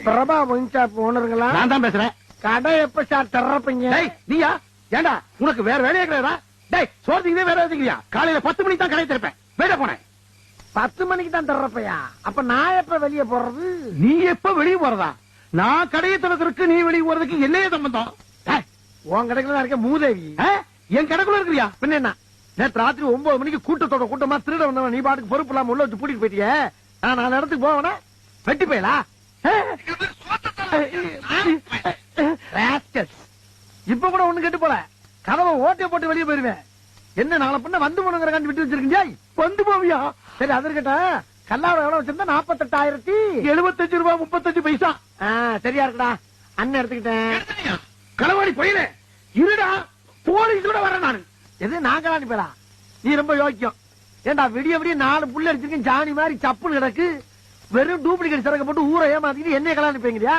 Prabha wine shop ஓனருங்களா? நான் தான் பேசுறேன். கடை எப்ப சார் திறப்பீங்க? நீயா? ஏண்டா உனக்கு வேற வேலையே கிடையாதா? டேய் சோர்த்திக்கிட்டே வேற எதுக்குறியா? காலையில 10 மணிக்கு தான் கடை திறப்பேன். வெளியே போனேன். 10 மணிக்கு தான் திறப்பையா? அப்ப நான் எப்ப வெளியே போறது? நீ எப்ப வெளியே போறதா? நான் கடையை திறக்கிறதுக்கு நீ வெளியே போறதுக்கு என்னைய சம்பந்தம்? உன் கடைக்குள்ள இருக்க மூதேவி என் கடைக்குள்ள இருக்கிறியா? பின்ன என்ன? நேற்று ராத்திரி 9 மணிக்கு கூட்டத்தோட கூட்டமா திருட வந்தவன் நீ பாட்டுக்கு பொறுப்பு இல்லாம உள்ள வச்சு பூட்டிட்டு போயிட்டியே. நான் 4 இடத்துக்கு போவேனா? வெட்டி போயலா? இப்ப கூட ஒண்ணு கெட்டு போல. கதவை ஓட்டை போட்டு வெளியே போயிருவேன். என்ன நாளை பண்ண வந்து போனுங்கிற காண்டி விட்டு வச்சிருக்கீங்க. வந்து போவியா? சரி அது கிட்ட கல்லாவை எவ்வளவு வச்சிருந்தா? 48,075 ரூபாய் 35 பைசா. சரியா இருக்குடா. அண்ணன் எடுத்துக்கிட்டேன். களவாடி போயில இருடா, போலீஸ் கூட வர நானு. எது நான் கலாணி பேரா? நீ ரொம்ப யோக்கியம். ஏண்டா விடிய விடிய 4 புள்ள அடிச்சிருக்கேன், ஜானி மாதிரி சப்புன்னு கிடக்கு. வெறும் டூப்ளிகேட் சரக்கு போட்டு ஊரை ஏமாத்திட்டு என்ன கலாணி போய்ங்கிறியா?